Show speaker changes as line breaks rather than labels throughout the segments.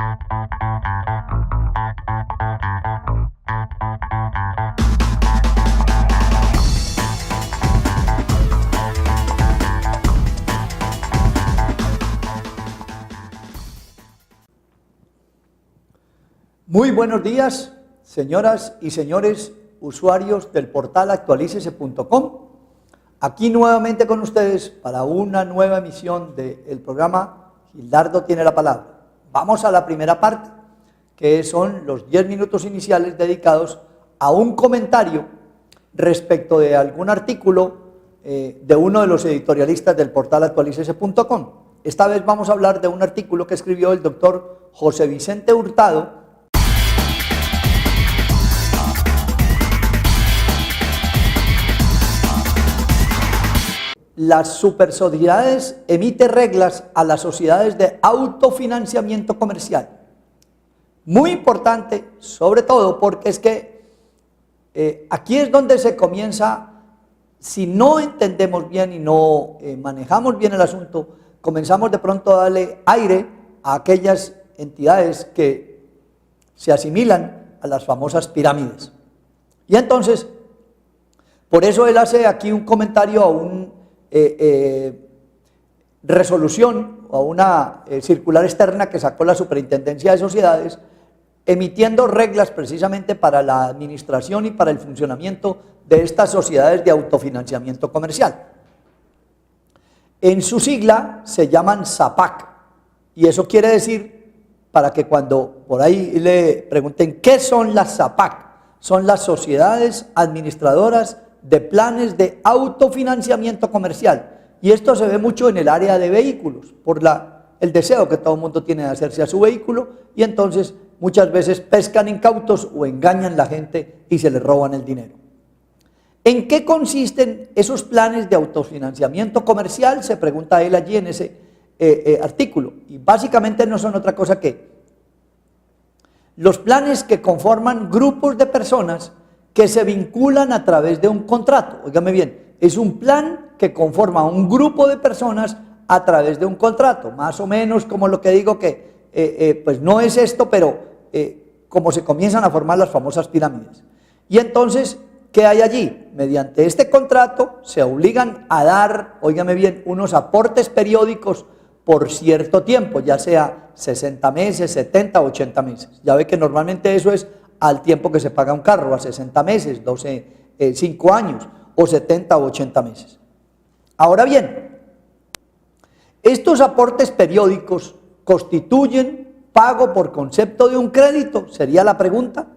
Muy buenos días, señoras y señores usuarios del portal actualícese.com. Aquí nuevamente con ustedes para una nueva emisión del programa Gildardo tiene la palabra. Vamos a la primera parte, que son los 10 minutos iniciales dedicados a un comentario respecto de algún artículo de uno de los editorialistas del portal actualícese.com. Esta vez vamos a hablar de un artículo que escribió el doctor José Vicente Hurtado. Las supersociedades emiten reglas a las sociedades de autofinanciamiento comercial. Muy importante, sobre todo porque es que aquí es donde se comienza, si no entendemos bien y no manejamos bien el asunto, comenzamos de pronto a darle aire a aquellas entidades que se asimilan a las famosas pirámides. Y entonces, por eso él hace aquí un comentario a un resolución o a una circular externa que sacó la Superintendencia de Sociedades, emitiendo reglas precisamente para la administración y para el funcionamiento de estas sociedades de autofinanciamiento comercial. En su sigla se llaman SAPAC, y eso quiere decir, para que cuando por ahí le pregunten ¿qué son las SAPAC? Son las sociedades administradoras de planes de autofinanciamiento comercial, y esto se ve mucho en el área de vehículos, por el deseo que todo el mundo tiene de hacerse a su vehículo, y entonces muchas veces pescan incautos o engañan a la gente y se les roban el dinero. ¿En qué consisten esos planes de autofinanciamiento comercial? Se pregunta él allí en ese artículo, y básicamente no son otra cosa que los planes que conforman grupos de personas que se vinculan a través de un contrato. Óigame bien, es un plan que conforma un grupo de personas a través de un contrato, más o menos como lo que digo que, pues no es esto, pero como se comienzan a formar las famosas pirámides. Y entonces, ¿qué hay allí? Mediante este contrato se obligan a dar, óigame bien, unos aportes periódicos por cierto tiempo, ya sea 60 meses, 70, 80 meses. Ya ve que normalmente eso es al tiempo que se paga un carro, a 60 meses, 5 años, o 70 o 80 meses. Ahora bien, estos aportes periódicos constituyen pago por concepto de un crédito, sería la pregunta.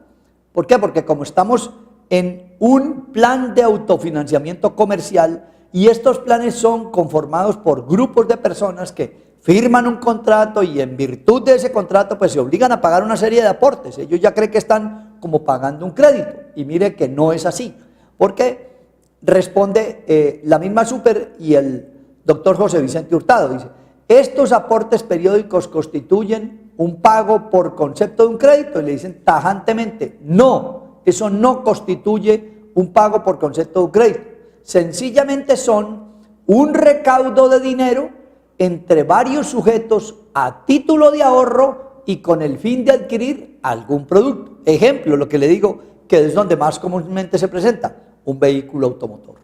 ¿Por qué? Porque como estamos en un plan de autofinanciamiento comercial, y estos planes son conformados por grupos de personas que firman un contrato, y en virtud de ese contrato pues se obligan a pagar una serie de aportes. Ellos ya creen que están como pagando un crédito, y mire que no es así, porque responde la misma Super y el doctor José Vicente Hurtado, dice: estos aportes periódicos constituyen un pago por concepto de un crédito, y le dicen tajantemente: no, eso no constituye un pago por concepto de un crédito, sencillamente son un recaudo de dinero entre varios sujetos a título de ahorro y con el fin de adquirir algún producto. Ejemplo, lo que le digo, que es donde más comúnmente se presenta, un vehículo automotor.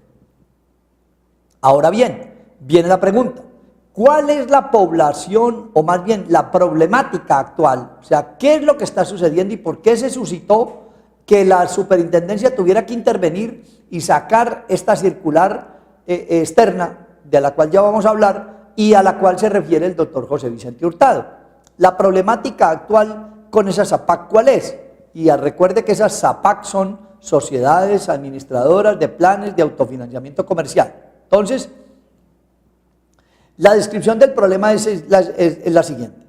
Ahora bien, viene la pregunta: ¿cuál es la población, o más bien la problemática actual? O sea, ¿qué es lo que está sucediendo y por qué se suscitó que la superintendencia tuviera que intervenir y sacar esta circular externa, de la cual ya vamos a hablar, y a la cual se refiere el doctor José Vicente Hurtado? La problemática actual con esas SAPAC, ¿cuál es? Y recuerde que esas SAPAC son sociedades administradoras de planes de autofinanciamiento comercial. Entonces, la descripción del problema es la siguiente: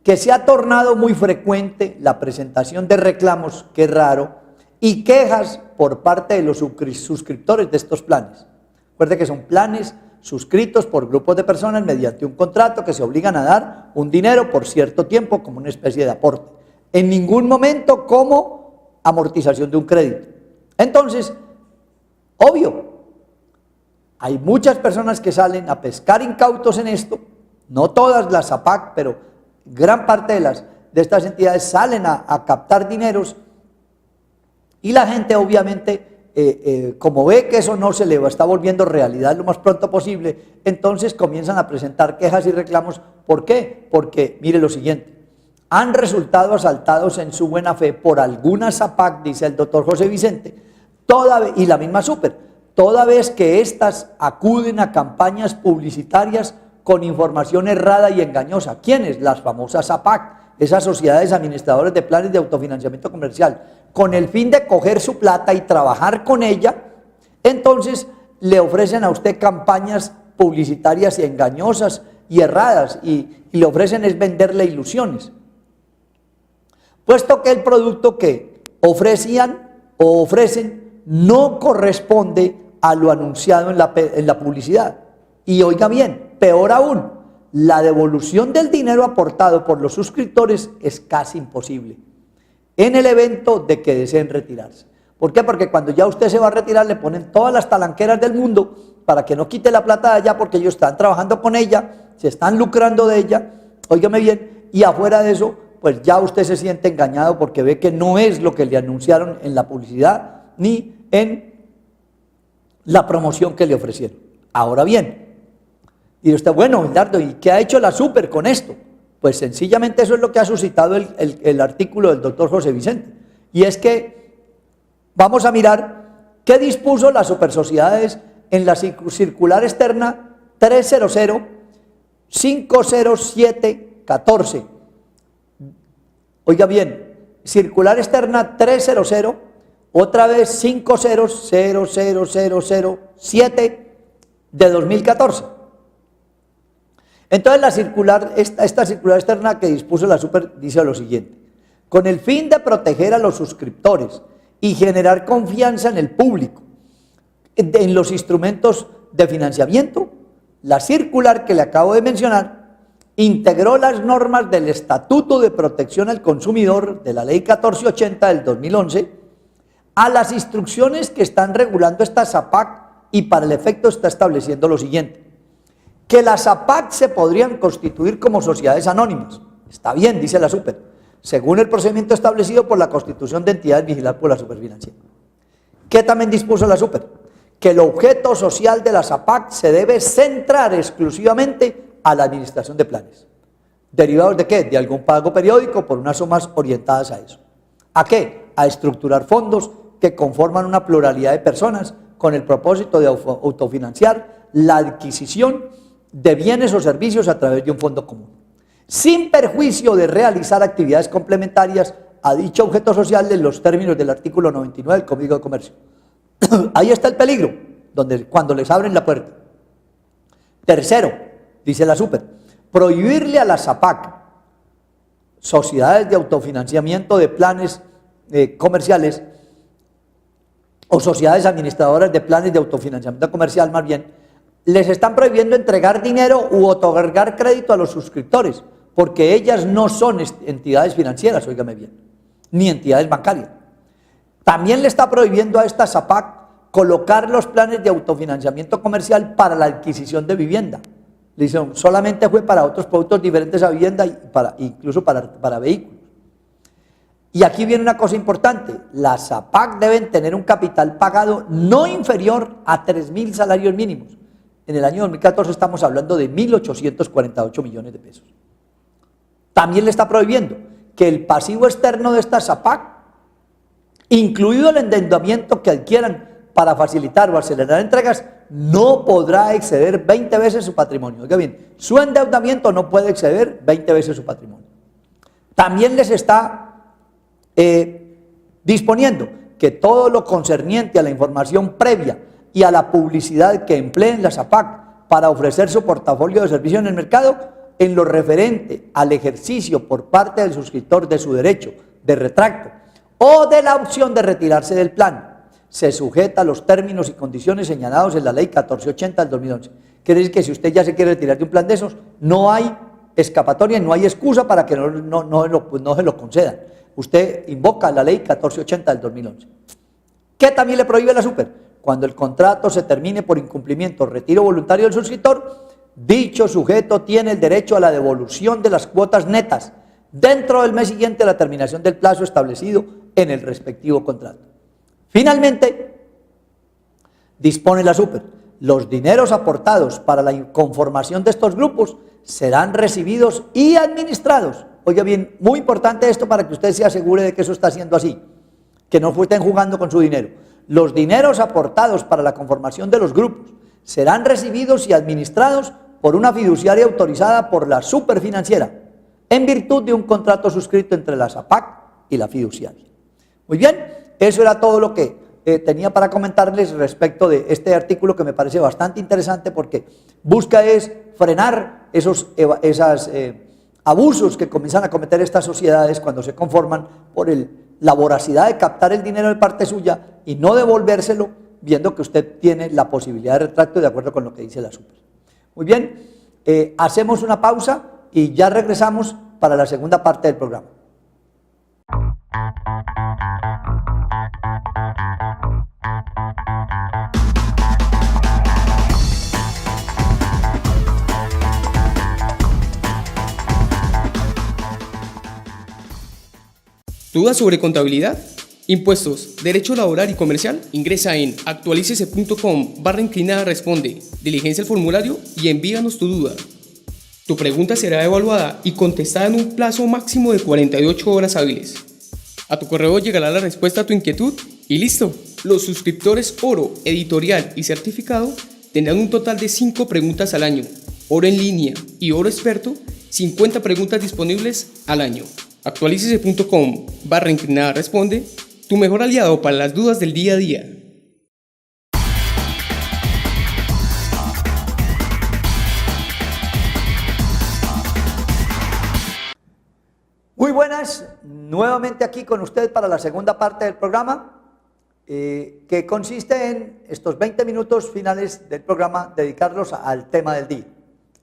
que se ha tornado muy frecuente la presentación de reclamos, que es raro, y quejas por parte de los suscriptores de estos planes. Recuerde que son planes suscritos por grupos de personas mediante un contrato que se obligan a dar un dinero por cierto tiempo como una especie de aporte, en ningún momento como amortización de un crédito. Entonces, obvio, hay muchas personas que salen a pescar incautos en esto, no todas las SAPAC, pero gran parte de estas entidades salen a captar dineros y la gente obviamente, como ve que eso no se le está volviendo realidad lo más pronto posible, entonces comienzan a presentar quejas y reclamos. ¿Por qué? Porque mire lo siguiente, han resultado asaltados en su buena fe por algunas APAC, dice el doctor José Vicente, y la misma Super, toda vez que éstas acuden a campañas publicitarias con información errada y engañosa. ¿Quiénes? Las famosas APAC, esas sociedades administradoras de planes de autofinanciamiento comercial, con el fin de coger su plata y trabajar con ella. Entonces le ofrecen a usted campañas publicitarias y engañosas y erradas, y le ofrecen es venderle ilusiones, puesto que el producto que ofrecían o ofrecen no corresponde a lo anunciado en la publicidad. Y oiga bien, peor aún, la devolución del dinero aportado por los suscriptores es casi imposible en el evento de que deseen retirarse. ¿Por qué? Porque cuando ya usted se va a retirar le ponen todas las talanqueras del mundo para que no quite la plata de allá, porque ellos están trabajando con ella, se están lucrando de ella, óigame bien, y afuera de eso, pues ya usted se siente engañado porque ve que no es lo que le anunciaron en la publicidad ni en la promoción que le ofrecieron. Ahora bien, y usted, bueno, Hildardo, ¿y qué ha hecho la Super con esto? Pues sencillamente eso es lo que ha suscitado el artículo del doctor José Vicente. Y es que vamos a mirar qué dispuso las supersociedades en la circular externa 300-507-14. Oiga bien, circular externa 300, otra vez 50-00007 de 2014. Entonces esta circular externa que dispuso la Super dice lo siguiente: con el fin de proteger a los suscriptores y generar confianza en el público en los instrumentos de financiamiento, la circular que le acabo de mencionar integró las normas del Estatuto de Protección al Consumidor de la Ley 1480 del 2011 a las instrucciones que están regulando esta APAC, y para el efecto está estableciendo lo siguiente: que las APAC se podrían constituir como sociedades anónimas. Está bien, dice la Super, según el procedimiento establecido por la Constitución de Entidades Vigiladas por la Superfinanciera. ¿Qué también dispuso la Super? Que el objeto social de las APAC se debe centrar exclusivamente a la administración de planes. ¿Derivados de qué? De algún pago periódico por unas sumas orientadas a eso. ¿A qué? A estructurar fondos que conforman una pluralidad de personas con el propósito de autofinanciar la adquisición de bienes o servicios a través de un fondo común, sin perjuicio de realizar actividades complementarias a dicho objeto social en los términos del artículo 99 del Código de Comercio. Ahí está el peligro, cuando les abren la puerta. Tercero, dice la Super, prohibirle a las APAC, sociedades de autofinanciamiento de planes comerciales, o sociedades administradoras de planes de autofinanciamiento comercial, más bien, les están prohibiendo entregar dinero u otorgar crédito a los suscriptores, porque ellas no son entidades financieras, óigame bien, ni entidades bancarias. También le está prohibiendo a estas APAC colocar los planes de autofinanciamiento comercial para la adquisición de vivienda. Le dicen, solamente fue para otros productos diferentes a vivienda y incluso para vehículos. Y aquí viene una cosa importante: las APAC deben tener un capital pagado no inferior a 3.000 salarios mínimos. En el año 2014 estamos hablando de 1.848 millones de pesos. También le está prohibiendo que el pasivo externo de estas APAC, incluido el endeudamiento que adquieran para facilitar o acelerar entregas, no podrá exceder 20 veces su patrimonio. Oiga bien, su endeudamiento no puede exceder 20 veces su patrimonio. También les está disponiendo que todo lo concerniente a la información previa y a la publicidad que empleen las APAC para ofrecer su portafolio de servicios en el mercado, en lo referente al ejercicio por parte del suscriptor de su derecho de retracto o de la opción de retirarse del plan, se sujeta a los términos y condiciones señalados en la Ley 1480 del 2011. Quiere decir que si usted ya se quiere retirar de un plan de esos, no hay escapatoria, no hay excusa para que no se lo concedan. Usted invoca la Ley 1480 del 2011. ¿Qué también le prohíbe la Super? Cuando el contrato se termine por incumplimiento o retiro voluntario del suscriptor, dicho sujeto tiene el derecho a la devolución de las cuotas netas dentro del mes siguiente a la terminación del plazo establecido en el respectivo contrato. Finalmente, dispone la Super, los dineros aportados para la conformación de estos grupos serán recibidos y administrados. Oiga bien, muy importante esto para que usted se asegure de que eso está siendo así, que no estén jugando con su dinero. Los dineros aportados para la conformación de los grupos serán recibidos y administrados por una fiduciaria autorizada por la Superfinanciera, en virtud de un contrato suscrito entre la SAPAC y la fiduciaria. Muy bien, eso era todo lo que tenía para comentarles respecto de este artículo, que me parece bastante interesante porque busca es frenar esos abusos que comienzan a cometer estas sociedades cuando se conforman por la voracidad de captar el dinero de parte suya y no devolvérselo, viendo que usted tiene la posibilidad de retracto de acuerdo con lo que dice la Super. Muy bien, hacemos una pausa y ya regresamos para la segunda parte del programa.
¿Dudas sobre contabilidad, impuestos, derecho laboral y comercial? Ingresa en actualicese.com/responde, diligencia el formulario y envíanos tu duda. Tu pregunta será evaluada y contestada en un plazo máximo de 48 horas hábiles. A tu correo llegará la respuesta a tu inquietud y listo. Los suscriptores Oro, Editorial y Certificado tendrán un total de 5 preguntas al año. Oro en línea y Oro Experto, 50 preguntas disponibles al año. Actualicese.com/responde, tu mejor aliado para las dudas del día a día.
Muy buenas, nuevamente aquí con usted para la segunda parte del programa, que consiste en estos 20 minutos finales del programa dedicarlos al tema del día.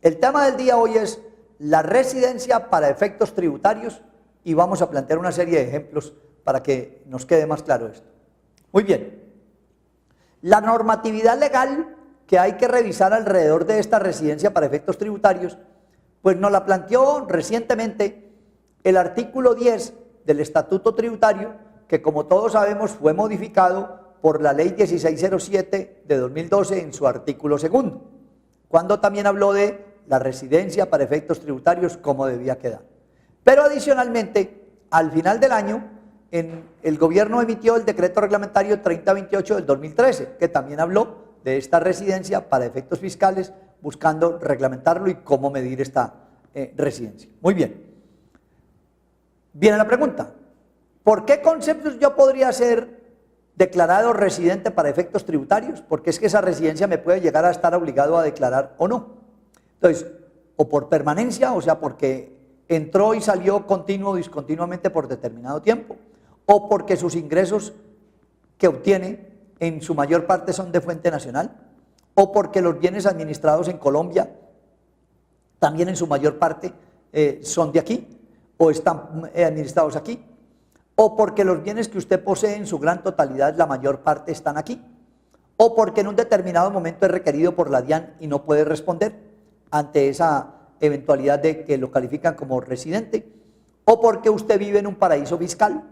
El tema del día hoy es la residencia para efectos tributarios y vamos a plantear una serie de ejemplos para que nos quede más claro esto. Muy bien, la normatividad legal que hay que revisar alrededor de esta residencia para efectos tributarios, pues nos la planteó recientemente el artículo 10 del Estatuto Tributario, que como todos sabemos fue modificado por la Ley 1607 de 2012 en su artículo 2, cuando también habló de la residencia para efectos tributarios, cómo debía quedar. Pero adicionalmente, al final del año, el gobierno emitió el decreto reglamentario 3028 del 2013, que también habló de esta residencia para efectos fiscales, buscando reglamentarlo y cómo medir esta residencia. Muy bien. Viene la pregunta, ¿por qué conceptos yo podría ser declarado residente para efectos tributarios? Porque es que esa residencia me puede llegar a estar obligado a declarar o no. Entonces, o por permanencia, o sea, porque entró y salió continuo o discontinuamente por determinado tiempo, o porque sus ingresos que obtiene en su mayor parte son de fuente nacional, o porque los bienes administrados en Colombia también en su mayor parte son de aquí, o están administrados aquí, o porque los bienes que usted posee en su gran totalidad, la mayor parte están aquí, o porque en un determinado momento es requerido por la DIAN y no puede responder ante esa eventualidad de que lo califican como residente, o porque usted vive en un paraíso fiscal,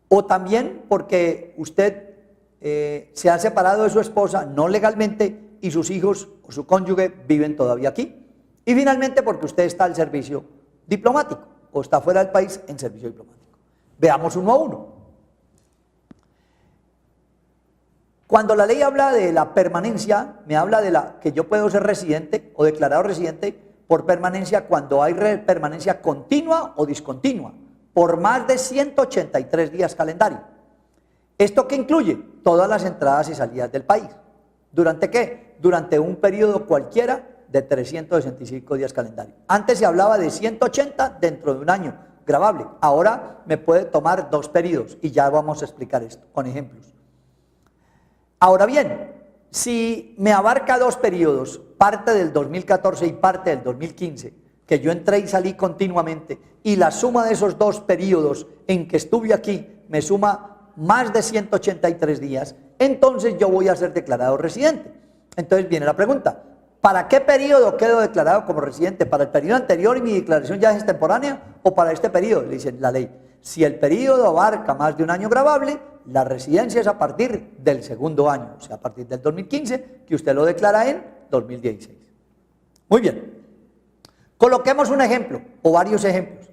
o también porque usted se ha separado de su esposa no legalmente y sus hijos o su cónyuge viven todavía aquí, y finalmente porque usted está al servicio diplomático o está fuera del país en servicio diplomático. Veamos uno a uno. Cuando la ley habla de la permanencia, me habla de que yo puedo ser residente o declarado residente por permanencia cuando hay permanencia continua o discontinua, por más de 183 días calendario. ¿Esto qué incluye? Todas las entradas y salidas del país. ¿Durante qué? Durante un periodo cualquiera de 365 días calendario. Antes se hablaba de 180 dentro de un año, gravable. Ahora me puede tomar 2 periodos y ya vamos a explicar esto con ejemplos. Ahora bien, si me abarca 2 periodos, parte del 2014 y parte del 2015, que yo entré y salí continuamente, y la suma de esos 2 periodos en que estuve aquí me suma más de 183 días, entonces yo voy a ser declarado residente. Entonces viene la pregunta, ¿Para qué periodo quedo declarado como residente? ¿Para el periodo anterior y mi declaración ya es extemporánea o para este periodo? Le dice la ley. Si el periodo abarca más de un año gravable, la residencia es a partir del segundo año, o sea, a partir del 2015, que usted lo declara en 2016. Muy bien. Coloquemos un ejemplo, o varios ejemplos.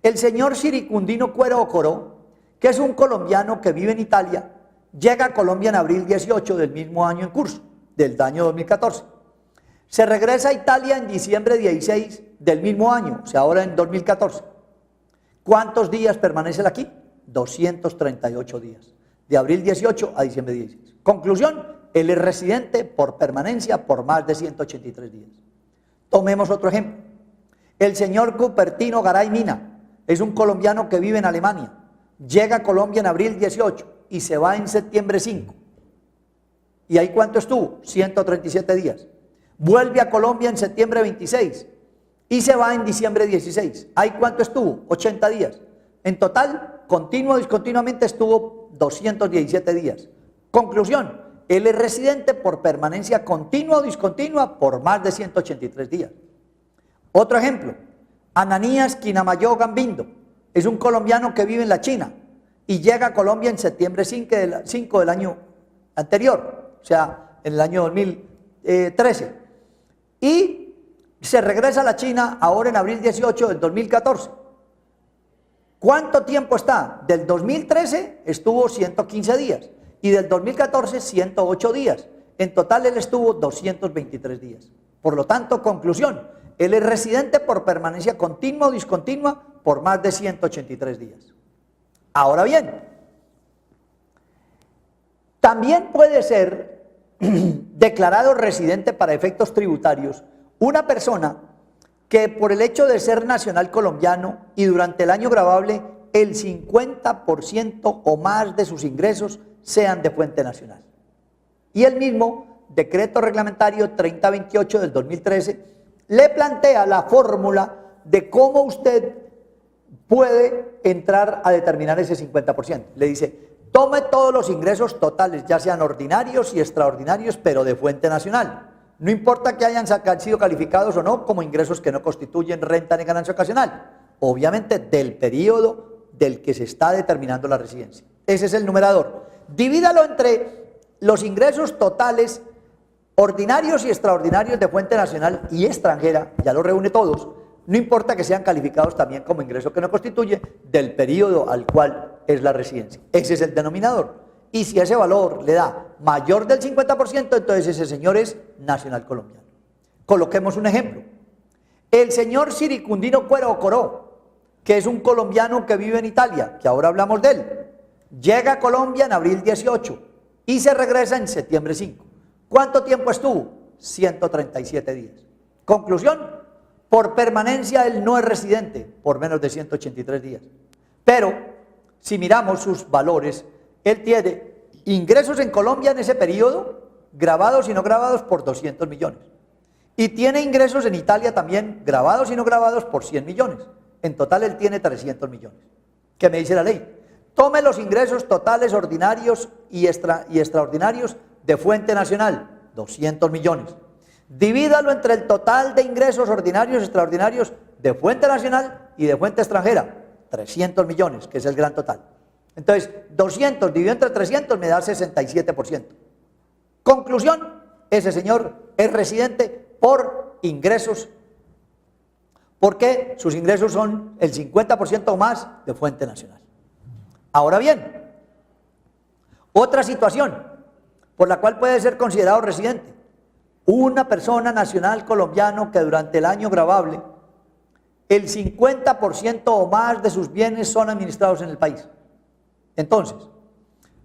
El señor Siricundino Cuero Ocoró, que es un colombiano que vive en Italia, llega a Colombia en abril 18 del mismo año en curso, del año 2014. Se regresa a Italia en diciembre 16 del mismo año, o sea, ahora en 2014. ¿Cuántos días permanece él aquí? 238 días, de abril 18 a diciembre 16. Conclusión, él es residente por permanencia por más de 183 días. Tomemos otro ejemplo. El señor Cupertino Garay Mina es un colombiano que vive en Alemania. Llega a Colombia en abril 18 y se va en septiembre 5. ¿Y ahí cuánto estuvo? 137 días. Vuelve a Colombia en septiembre 26 y se va en diciembre 16. ¿Ahí cuánto estuvo? 80 días. En total, continuo y discontinuamente estuvo 217 días. Conclusión, él es residente por permanencia continua o discontinua por más de 183 días. Otro ejemplo, Ananías Quinamayo Gambindo, es un colombiano que vive en la China y llega a Colombia en septiembre 5 del año anterior, o sea, en el año 2013. Y se regresa a la China ahora en abril 18 del 2014. ¿Cuánto tiempo está? Del 2013 estuvo 115 días y del 2014 108 días. En total él estuvo 223 días. Por lo tanto, conclusión, él es residente por permanencia continua o discontinua por más de 183 días. Ahora bien, también puede ser declarado residente para efectos tributarios una persona que por el hecho de ser nacional colombiano y durante el año gravable el 50% o más de sus ingresos sean de fuente nacional. Y el mismo decreto reglamentario 3028 del 2013 le plantea la fórmula de cómo usted puede entrar a determinar ese 50%. Le dice, tome todos los ingresos totales, ya sean ordinarios y extraordinarios, pero de fuente nacional. No importa que hayan sido calificados o no como ingresos que no constituyen renta ni ganancia ocasional. Obviamente del periodo del que se está determinando la residencia. Ese es el numerador. Divídalo entre los ingresos totales ordinarios y extraordinarios de fuente nacional y extranjera, ya lo reúne todos. No importa que sean calificados también como ingreso que no constituye del periodo al cual es la residencia. Ese es el denominador. Y si ese valor le da mayor del 50%, entonces ese señor es nacional colombiano. Coloquemos un ejemplo. El señor Siricundino Cuero Ocoró, que es un colombiano que vive en Italia, que ahora hablamos de él, llega a Colombia en abril 18 y se regresa en septiembre 5. ¿Cuánto tiempo estuvo? 137 días. Conclusión, por permanencia él no es residente por menos de 183 días. Pero, si miramos sus valores, él tiene ingresos en Colombia en ese periodo, grabados y no grabados por 200 millones. Y tiene ingresos en Italia también, grabados y no grabados por 100 millones. En total él tiene 300 millones. ¿Qué me dice la ley? Tome los ingresos totales ordinarios y extraordinarios de fuente nacional, 200 millones. Divídalo entre el total de ingresos ordinarios y extraordinarios de fuente nacional y de fuente extranjera, 300 millones, que es el gran total. Entonces, 200 dividido entre 300 me da 67%. Conclusión, ese señor es residente por ingresos, porque sus ingresos son el 50% o más de fuente nacional. Ahora bien, otra situación por la cual puede ser considerado residente, una persona nacional colombiano que durante el año gravable el 50% o más de sus bienes son administrados en el país. Entonces,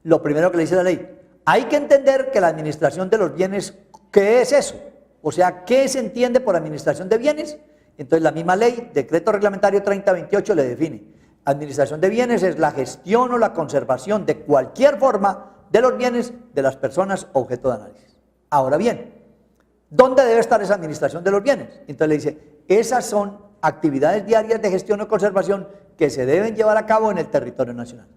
lo primero que le dice la ley, hay que entender que la administración de los bienes, ¿qué es eso? O sea, ¿qué se entiende por administración de bienes? Entonces la misma ley, decreto reglamentario 3028 le define. Administración de bienes es la gestión o la conservación de cualquier forma de los bienes de las personas objeto de análisis. Ahora bien, ¿dónde debe estar esa administración de los bienes? Entonces le dice, esas son actividades diarias de gestión o conservación que se deben llevar a cabo en el territorio nacional.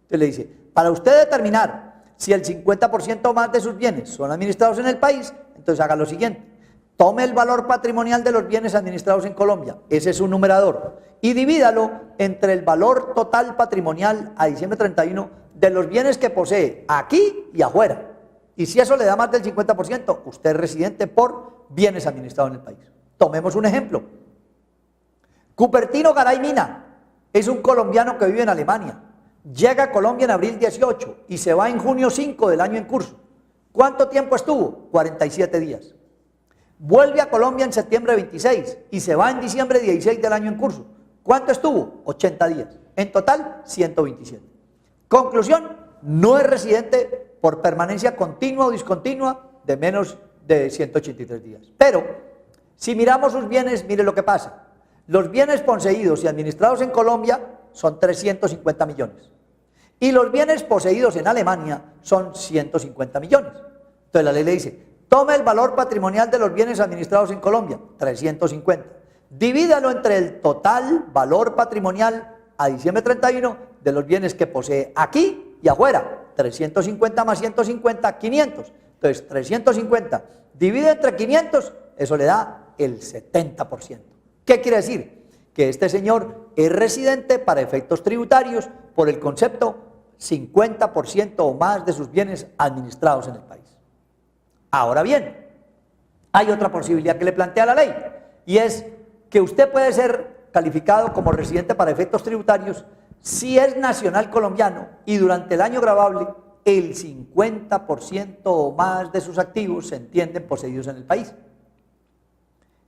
Entonces le dice, para usted determinar si el 50% o más de sus bienes son administrados en el país, entonces haga lo siguiente, tome el valor patrimonial de los bienes administrados en Colombia, ese es un numerador, y divídalo entre el valor total patrimonial a diciembre 31 de los bienes que posee aquí y afuera. Y si eso le da más del 50%, usted es residente por bienes administrados en el país. Tomemos un ejemplo. Cupertino Garay Mina es un colombiano que vive en Alemania. Llega a Colombia en abril 18 y se va en junio 5 del año en curso. ¿Cuánto tiempo estuvo? 47 días. Vuelve a Colombia en septiembre 26 y se va en diciembre 16 del año en curso. ¿Cuánto estuvo? 80 días. En total, 127. Conclusión, no es residente por permanencia continua o discontinua de menos de 183 días. Pero, si miramos sus bienes, mire lo que pasa. Los bienes poseídos y administrados en Colombia son 350 millones. Y los bienes poseídos en Alemania son 150 millones. Entonces la ley le dice, tome el valor patrimonial de los bienes administrados en Colombia, 350. Divídalo entre el total valor patrimonial a diciembre 31 de los bienes que posee aquí y afuera. 350 más 150, 500. Entonces 350 divide entre 500, eso le da el 70%. ¿Qué quiere decir? Que este señor es residente para efectos tributarios por el concepto 50% o más de sus bienes administrados en el país. Ahora bien, hay otra posibilidad que le plantea la ley, y es que usted puede ser calificado como residente para efectos tributarios si es nacional colombiano y durante el año gravable el 50% o más de sus activos se entienden poseídos en el país.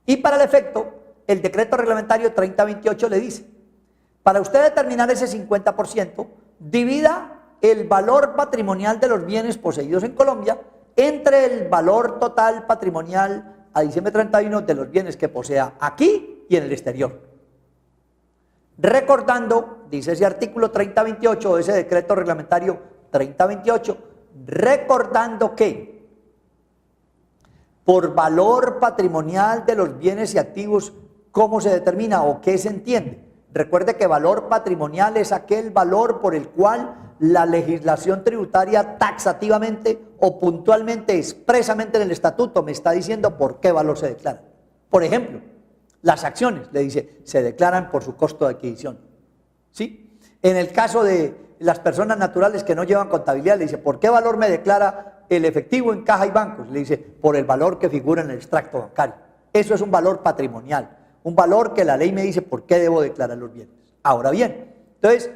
Y para el efecto, el decreto reglamentario 3028 le dice, para usted determinar ese 50%, divida el valor patrimonial de los bienes poseídos en Colombia entre el valor total patrimonial a diciembre 31 de los bienes que posea aquí y en el exterior. Recordando, dice ese artículo 3028 de ese decreto reglamentario 3028, recordando que por valor patrimonial de los bienes y activos, ¿cómo se determina o qué se entiende? Recuerde que valor patrimonial es aquel valor por el cual la legislación tributaria taxativamente o puntualmente, expresamente en el estatuto, me está diciendo por qué valor se declara. Por ejemplo, las acciones, le dice, se declaran por su costo de adquisición. ¿Sí? En el caso de las personas naturales que no llevan contabilidad, le dice, ¿por qué valor me declara el efectivo en caja y bancos? Le dice, por el valor que figura en el extracto bancario. Eso es un valor patrimonial, un valor que la ley me dice por qué debo declarar los bienes. Ahora bien, entonces,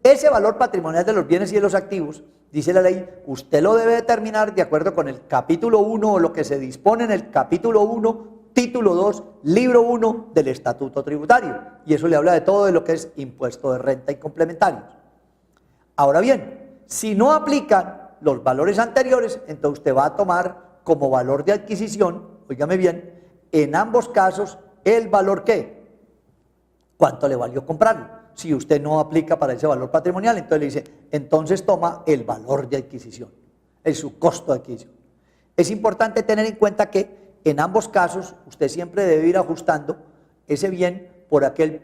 ese valor patrimonial de los bienes y de los activos, dice la ley, usted lo debe determinar de acuerdo con el capítulo 1 o lo que se dispone en el capítulo 1, título 2, libro 1 del Estatuto Tributario. Y eso le habla de todo de lo que es impuesto de renta y complementarios. Ahora bien, si no aplican los valores anteriores, entonces usted va a tomar como valor de adquisición, óigame bien, en ambos casos, el valor ¿qué? ¿Cuánto le valió comprarlo? Si usted no aplica para ese valor patrimonial, entonces le dice, entonces toma el valor de adquisición, es su costo de adquisición. Es importante tener en cuenta que en ambos casos usted siempre debe ir ajustando ese bien por aquel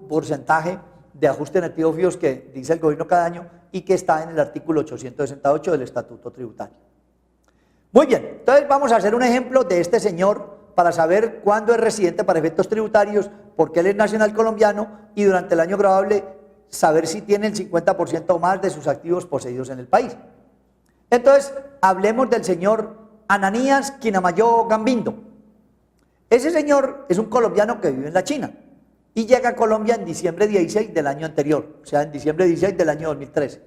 porcentaje de ajuste en activos fijos que dice el gobierno cada año y que está en el artículo 868 del Estatuto Tributario. Muy bien, entonces vamos a hacer un ejemplo de este señor para saber cuándo es residente para efectos tributarios, porque él es nacional colombiano y durante el año gravable saber si tiene el 50% o más de sus activos poseídos en el país. Entonces, hablemos del señor Ananías Quinamayo Gambindo. Ese señor es un colombiano que vive en la China y llega a Colombia en diciembre 16 del año anterior, o sea, en diciembre 16 del año 2013.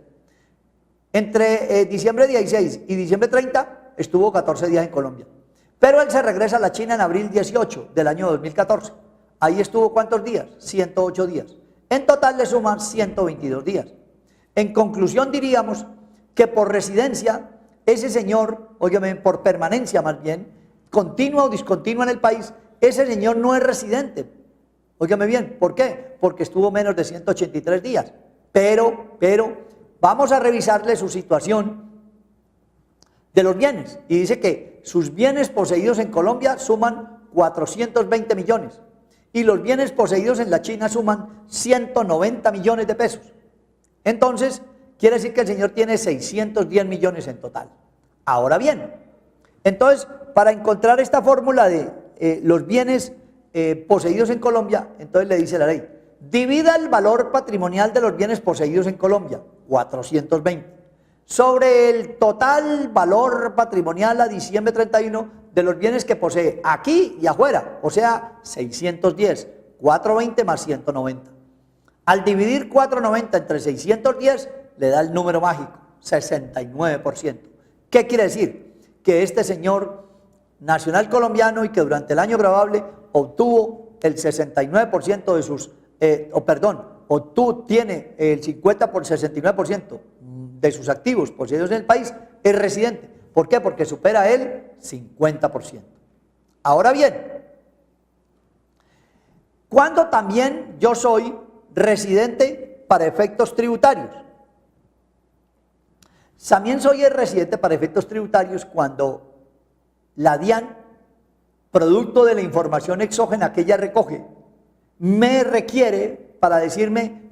Entre diciembre 16 y diciembre 30 estuvo 14 días en Colombia. Pero él se regresa a la China en abril 18 del año 2014. Ahí estuvo ¿cuántos días? 108 días. En total le suman 122 días. En conclusión diríamos que por residencia, ese señor, óyeme, por permanencia más bien, continua o discontinua en el país, ese señor no es residente. Óigame bien, ¿por qué? Porque estuvo menos de 183 días. Pero, vamos a revisarle su situación de los bienes. Y dice que sus bienes poseídos en Colombia suman 420 millones. Y los bienes poseídos en la China suman 190 millones de pesos. Entonces, quiere decir que el señor tiene 610 millones en total. Ahora bien, entonces, para encontrar esta fórmula de los bienes poseídos en Colombia, entonces le dice la ley, divida el valor patrimonial de los bienes poseídos en Colombia, 420, sobre el total valor patrimonial a diciembre 31 de los bienes que posee aquí y afuera, o sea, 610, 420 más 190. Al dividir 490 entre 610, le da el número mágico, 69%. ¿Qué quiere decir? Que este señor nacional colombiano y que durante el año gravable obtuvo el 69% de sus, tiene el 69% de sus activos poseídos en el país, es residente. ¿Por qué? Porque supera el 50%. Ahora bien, cuando también yo soy residente para efectos tributarios. También soy el residente para efectos tributarios cuando la DIAN, producto de la información exógena que ella recoge, me requiere para decirme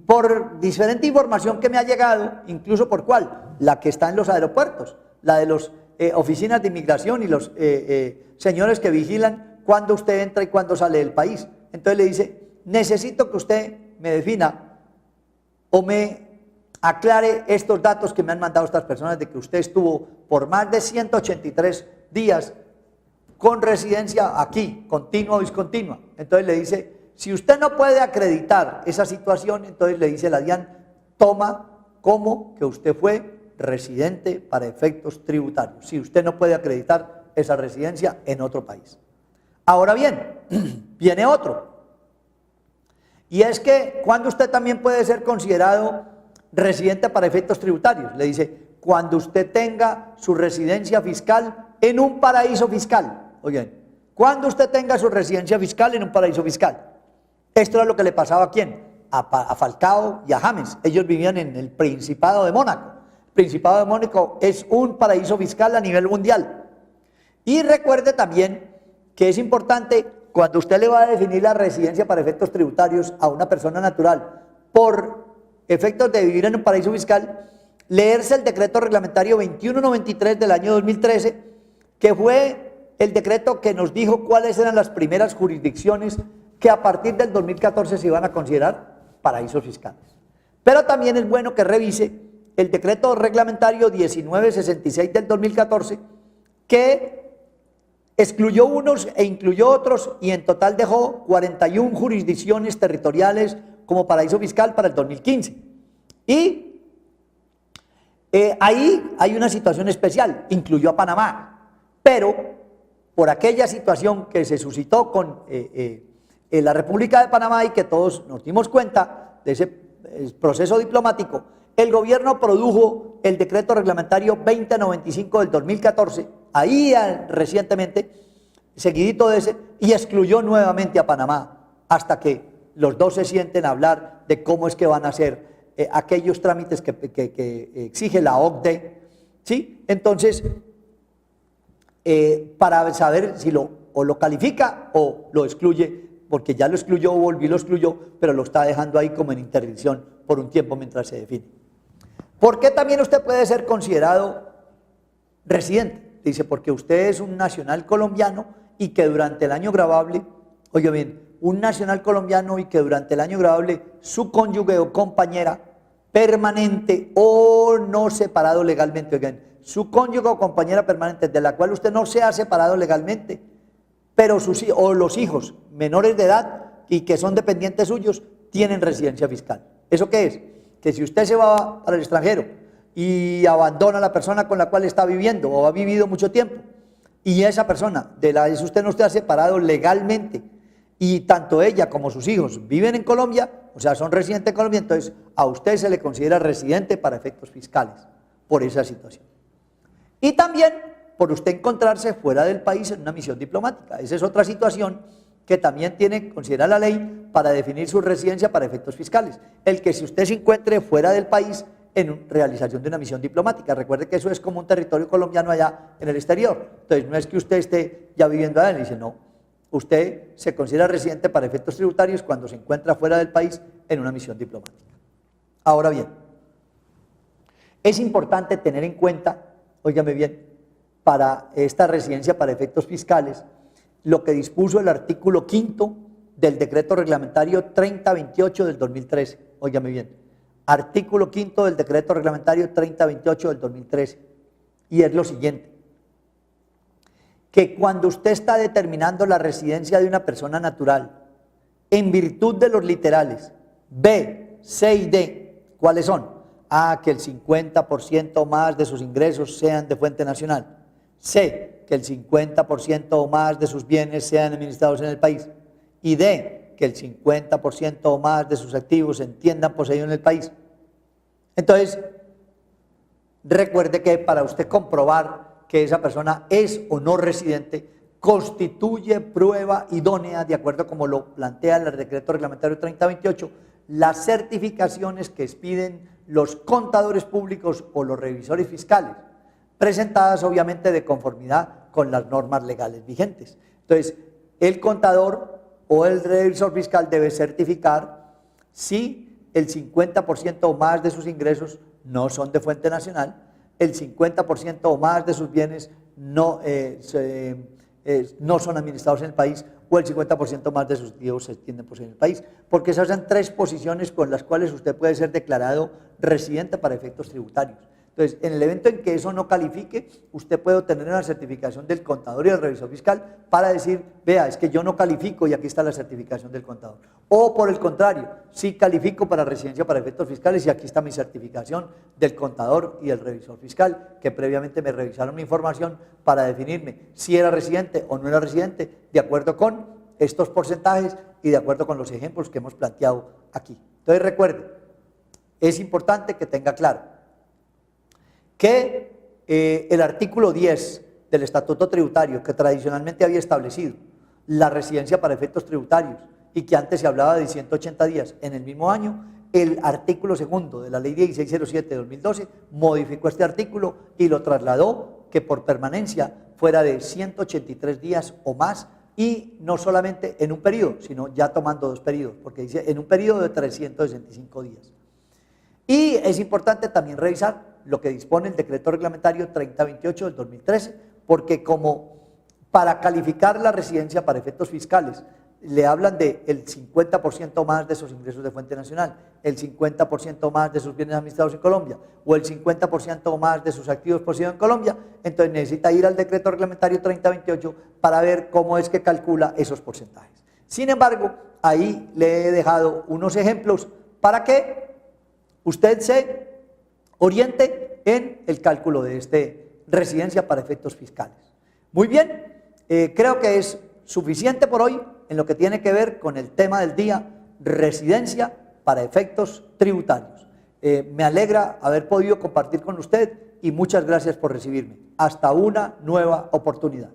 por diferente información que me ha llegado, incluso por cuál, la que está en los aeropuertos, la de las oficinas de inmigración y los señores que vigilan cuando usted entra y cuando sale del país. Entonces le dice, necesito que usted me defina o me aclare estos datos que me han mandado estas personas de que usted estuvo por más de 183 días con residencia aquí, continua o discontinua. Entonces le dice, si usted no puede acreditar esa situación, entonces le dice la DIAN, toma como que usted fue residente para efectos tributarios, si usted no puede acreditar esa residencia en otro país. Ahora bien, viene otro, y es que cuando usted también puede ser considerado residente para efectos tributarios, le dice, cuando usted tenga su residencia fiscal en un paraíso fiscal. Oigan, cuando usted tenga su residencia fiscal en un paraíso fiscal. Esto era lo que le pasaba a quién, a Falcao y a James. Ellos vivían en el Principado de Mónaco. El Principado de Mónaco es un paraíso fiscal a nivel mundial. Y recuerde también que es importante, cuando usted le va a definir la residencia para efectos tributarios a una persona natural por efectos de vivir en un paraíso fiscal, leerse el decreto reglamentario 2193 del año 2013, que fue el decreto que nos dijo cuáles eran las primeras jurisdicciones que a partir del 2014 se iban a considerar paraísos fiscales. Pero también es bueno que revise el decreto reglamentario 1966 del 2014, que excluyó unos e incluyó otros y en total dejó 41 jurisdicciones territoriales como paraíso fiscal para el 2015. Y ahí hay una situación especial, incluyó a Panamá, pero por aquella situación que se suscitó con la República de Panamá y que todos nos dimos cuenta de ese proceso diplomático, el gobierno produjo el decreto reglamentario 2095 del 2014, ahí recientemente, seguidito de ese, y excluyó nuevamente a Panamá, hasta que los dos se sienten a hablar de cómo es que van a hacer aquellos trámites que exige la OCDE, ¿sí? Entonces, para saber si lo califica o lo excluye, porque ya lo excluyó, volvió y lo excluyó, pero lo está dejando ahí como en interdicción por un tiempo mientras se define. ¿Por qué también usted puede ser considerado residente? Dice, porque usted es un nacional colombiano y que durante el año gravable, oiga bien, un nacional colombiano y que durante el año gravable su cónyuge o compañera permanente o no separado legalmente, oigan, su cónyuge o compañera permanente de la cual usted no se ha separado legalmente, pero los hijos menores de edad y que son dependientes suyos tienen residencia fiscal. ¿Eso qué es? Que si usted se va para el extranjero y abandona a la persona con la cual está viviendo o ha vivido mucho tiempo y esa persona de la que usted no esté separado legalmente y tanto ella como sus hijos viven en Colombia, o sea, son residentes de Colombia, entonces a usted se le considera residente para efectos fiscales por esa situación. Y también por usted encontrarse fuera del país en una misión diplomática. Esa es otra situación que también tiene que considerar la ley para definir su residencia para efectos fiscales. El que si usted se encuentre fuera del país en realización de una misión diplomática. Recuerde que eso es como un territorio colombiano allá en el exterior. Entonces no es que usted esté ya viviendo allá, le dice no. Usted se considera residente para efectos tributarios cuando se encuentra fuera del país en una misión diplomática. Ahora bien, es importante tener en cuenta, óigame bien, para esta residencia para efectos fiscales, lo que dispuso el artículo 5 del decreto reglamentario 3028 del 2013. Óigame bien, artículo 5 del decreto reglamentario 3028 del 2013. Y es lo siguiente, que cuando usted está determinando la residencia de una persona natural, en virtud de los literales B, C y D, ¿cuáles son? A, que el 50% más de sus ingresos sean de fuente nacional. C, que el 50% o más de sus bienes sean administrados en el país. Y D, que el 50% o más de sus activos se entiendan poseídos en el país. Entonces, recuerde que para usted comprobar que esa persona es o no residente, constituye prueba idónea, de acuerdo como lo plantea el decreto reglamentario 3028, las certificaciones que expiden los contadores públicos o los revisores fiscales, presentadas obviamente de conformidad con las normas legales vigentes. Entonces, el contador o el revisor fiscal debe certificar si el 50% o más de sus ingresos no son de fuente nacional, el 50% o más de sus bienes no son administrados en el país, o el 50% más de sus activos se entienden por en el país, porque esas son tres posiciones con las cuales usted puede ser declarado residente para efectos tributarios. Entonces, en el evento en que eso no califique, usted puede obtener una certificación del contador y del revisor fiscal para decir, vea, es que yo no califico y aquí está la certificación del contador. O por el contrario, sí califico para residencia para efectos fiscales y aquí está mi certificación del contador y del revisor fiscal, que previamente me revisaron mi información para definirme si era residente o no era residente, de acuerdo con estos porcentajes y de acuerdo con los ejemplos que hemos planteado aquí. Entonces, recuerde, es importante que tenga claro que el artículo 10 del Estatuto Tributario, que tradicionalmente había establecido la residencia para efectos tributarios y que antes se hablaba de 180 días en el mismo año, el artículo 2 de la Ley 1607 de 2012 modificó este artículo y lo trasladó que por permanencia fuera de 183 días o más, y no solamente en un periodo, sino ya tomando dos periodos, porque dice en un periodo de 365 días. Y es importante también revisar lo que dispone el decreto reglamentario 3028 del 2013, porque como para calificar la residencia para efectos fiscales le hablan de el 50% más de sus ingresos de fuente nacional, el 50% más de sus bienes administrados en Colombia o el 50% más de sus activos poseídos en Colombia, entonces necesita ir al decreto reglamentario 3028 para ver cómo es que calcula esos porcentajes. Sin embargo, ahí le he dejado unos ejemplos para que usted se oriente en el cálculo de residencia para efectos fiscales. Muy bien, creo que es suficiente por hoy en lo que tiene que ver con el tema del día, residencia para efectos tributarios. Me alegra haber podido compartir con usted y muchas gracias por recibirme. Hasta una nueva oportunidad.